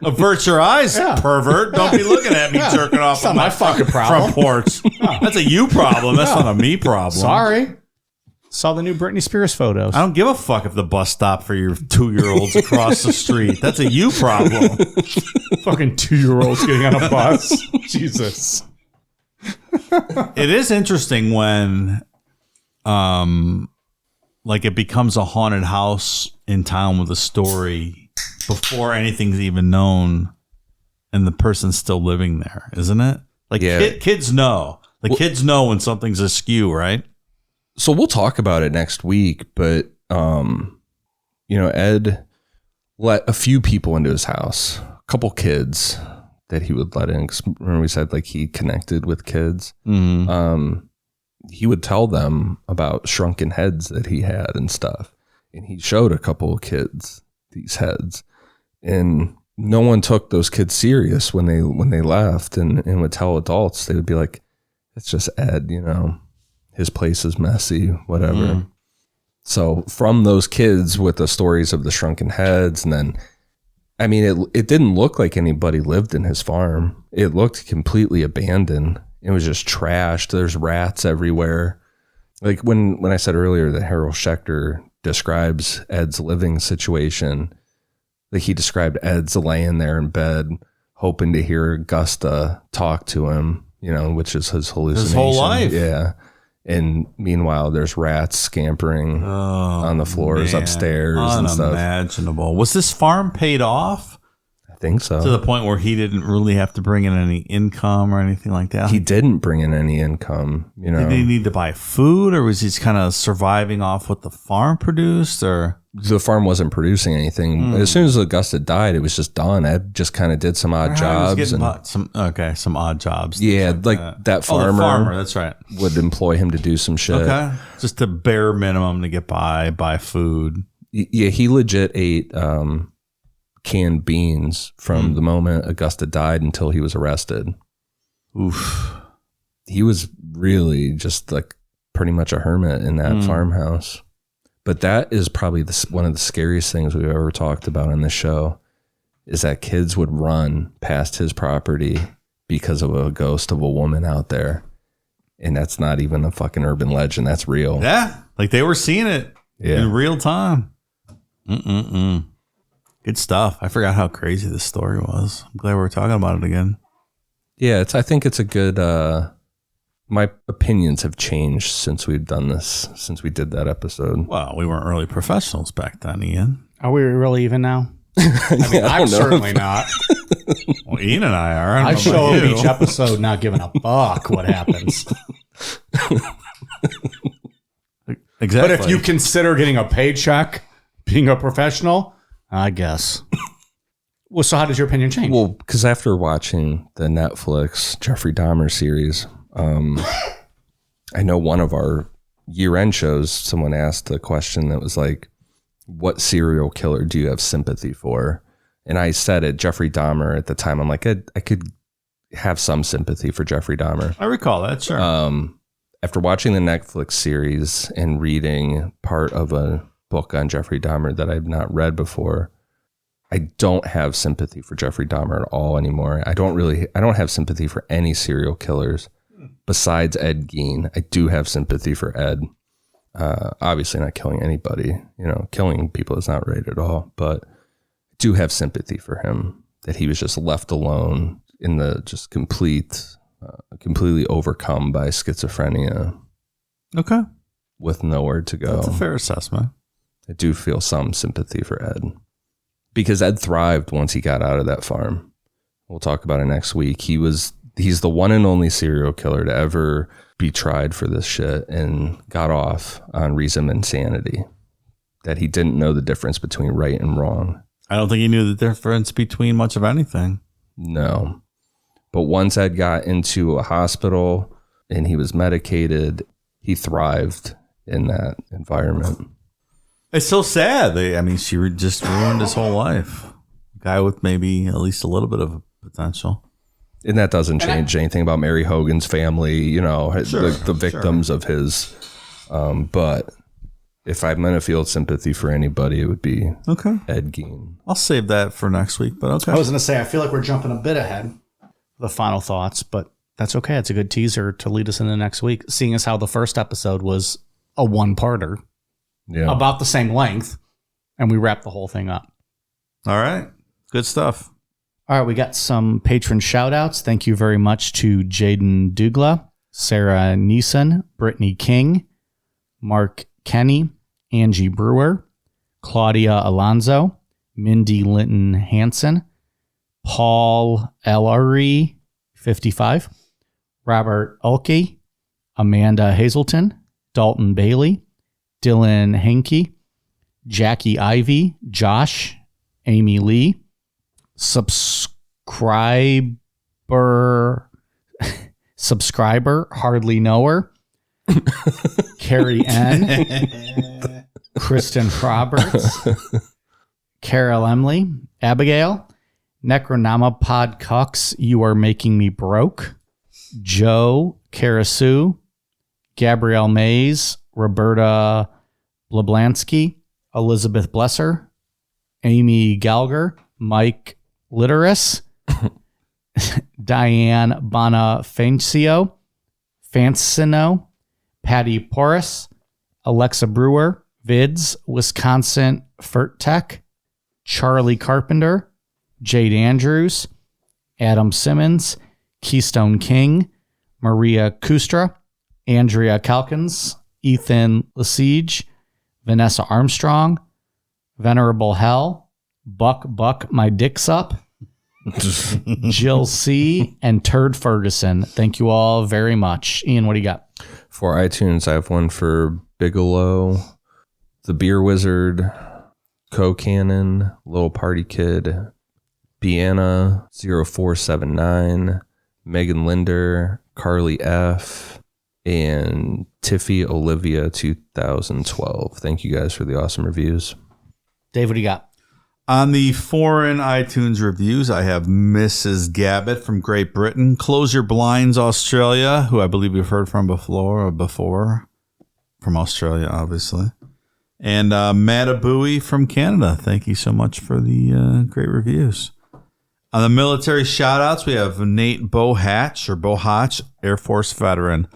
Avert your eyes, pervert. Don't be looking at me jerking off It's not my fucking problem. front porch. That's a you problem. That's not a me problem. Sorry. Saw the new Britney Spears photos. I don't give a fuck if the bus stop for your 2-year-olds across the street. That's a you problem. Fucking 2-year-olds getting on a bus. Jesus. It is interesting when it becomes a haunted house in town with a story before anything's even known and the person's still living there, isn't it? Kids know. Kids know when something's askew, right? So we'll talk about it next week, but Ed let a few people into his house, a couple kids that he would let in. 'Cause remember we said he connected with kids. Mm-hmm. He would tell them about shrunken heads that he had and stuff, and he showed a couple of kids these heads, and no one took those kids serious when they left, and would tell adults. They would be like, "It's just Ed, his place is messy, whatever." Mm. So from those kids with the stories of the shrunken heads, and then, it didn't look like anybody lived in his farm. It looked completely abandoned. It was just trashed. There's rats everywhere. Like when I said earlier that Harold Schechter describes Ed's living situation, he described Ed's laying there in bed, hoping to hear Augusta talk to him, which is his hallucination. His whole life. Yeah. And meanwhile, there's rats scampering on the floors upstairs and stuff. Unimaginable. Was this farm paid off? I think so. To the point where he didn't really have to bring in any income or anything like that? He didn't bring in any income. Did he need to buy food, or was he kind of surviving off what the farm produced? Or the farm wasn't producing anything. As soon as Augusta died, it was just done. Ed just kind of did some odd jobs. Some odd jobs. Yeah, that farmer. The farmer, that's right. Would employ him to do some shit. Okay, just the bare minimum to get by, buy food. Yeah, he legit ate canned beans from the moment Augusta died until he was arrested. Oof. He was really just pretty much a hermit in that farmhouse. But that is probably one of the scariest things we've ever talked about on this show, is that kids would run past his property because of a ghost of a woman out there. And that's not even a fucking urban legend. That's real. Yeah. Like they were seeing it in real time. Good stuff. I forgot how crazy this story was. I'm glad we're talking about it again. Yeah, I think it's a good, my opinions have changed since we've done this, since we did that episode. Well, we weren't really professionals back then, Ian. Are we really even now? I mean, I'm certainly not. Well, Ian and I are. I show up each episode not giving a fuck what happens. Exactly. But if you consider getting a paycheck, being a professional, I guess. Well, so how does your opinion change? Well, because after watching the Netflix Jeffrey Dahmer series, I know one of our year-end shows, someone asked a question that was like, what serial killer do you have sympathy for? And I said it, Jeffrey Dahmer at the time. I'm like, I could have some sympathy for Jeffrey Dahmer. I recall that, sure. After watching the Netflix series and reading part of a book on Jeffrey Dahmer that I've not read before, I don't have sympathy for Jeffrey Dahmer at all anymore. I don't have sympathy for any serial killers besides Ed Gein. I do have sympathy for Ed. Obviously not killing anybody, killing people is not right at all, but I do have sympathy for him, that he was just left alone in the just completely overcome by schizophrenia. Okay. With nowhere to go. That's a fair assessment. I do feel some sympathy for Ed, because Ed thrived once he got out of that farm. We'll talk about it next week. He's the one and only serial killer to ever be tried for this shit and got off on reason of insanity, that he didn't know the difference between right and wrong. I don't think he knew the difference between much of anything. No. But once Ed got into a hospital and he was medicated, he thrived in that environment. It's so sad. She just ruined his whole life. Guy with maybe at least a little bit of potential. And that doesn't change anything about Mary Hogan's family, the victims of his. But if I'm going to feel sympathy for anybody, it would be Ed Gein. I'll save that for next week, but okay. I was going to say, I feel like we're jumping a bit ahead for the final thoughts, but that's okay. It's a good teaser to lead us into next week, seeing as how the first episode was a one-parter. Yeah. About the same length, and we wrapped the whole thing up. All right. Good stuff. All right, we got some patron shout-outs. Thank you very much to Jaden Dougla, Sarah Neeson, Brittany King, Mark Kenny, Angie Brewer, Claudia Alonzo, Mindy Linton Hansen, Paul Ellery, 55, Robert Ulke, Amanda Hazelton, Dalton Bailey, Dylan Henke, Jackie Ivy, Josh, Amy Lee, subscriber, hardly know her, Carrie N, Kristen Roberts, Carol Emily, Abigail, Necronama Pod Cucks, You Are Making Me Broke, Joe Karasu, Gabrielle Mays, Roberta Blablansky, Elizabeth Blesser, Amy Galger, Mike Litteris, Diane Bonafancio, Fancino, Patty Porras, Alexa Brewer, Vids, Wisconsin Fertech, Charlie Carpenter, Jade Andrews, Adam Simmons, Keystone King, Maria Kustra, Andrea Calkins, Ethan Lesage, Vanessa Armstrong, Venerable Hell, Buck My Dick's Up, Jill C, and Turd Ferguson. Thank you all very much. Ian, what do you got? For iTunes, I have one for Bigelow, The Beer Wizard, Co-Cannon, Little Party Kid, Biana 0479, Megan Linder, Carly F, and Tiffy Olivia 2012. Thank you guys for the awesome reviews. Dave, what do you got? On the foreign iTunes reviews, I have Mrs. Gabbett from Great Britain, Close Your Blinds Australia, who I believe we've heard from before from Australia, obviously. And Matabui from Canada. Thank you so much for the great reviews. On the military shout-outs, we have Nate Bohatch, Air Force veteran.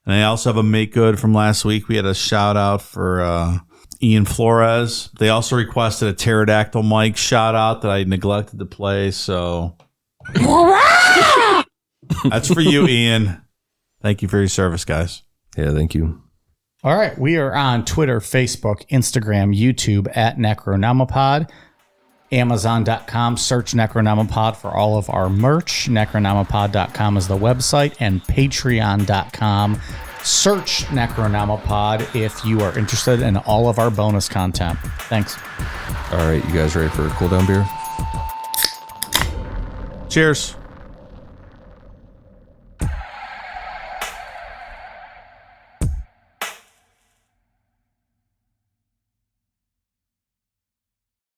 And I also have a make good from last week. We had a shout-out for Ian Flores. They also requested a pterodactyl mic shout-out that I neglected to play, so... That's for you, Ian. Thank you for your service, guys. Yeah, thank you. All right, we are on Twitter, Facebook, Instagram, YouTube at Necronomipod. Amazon.com, search Necronomipod for all of our merch. Necronomipod.com is the website, and Patreon.com. Search Necronomipod if you are interested in all of our bonus content. Thanks. All right, you guys ready for a cool down beer? Cheers.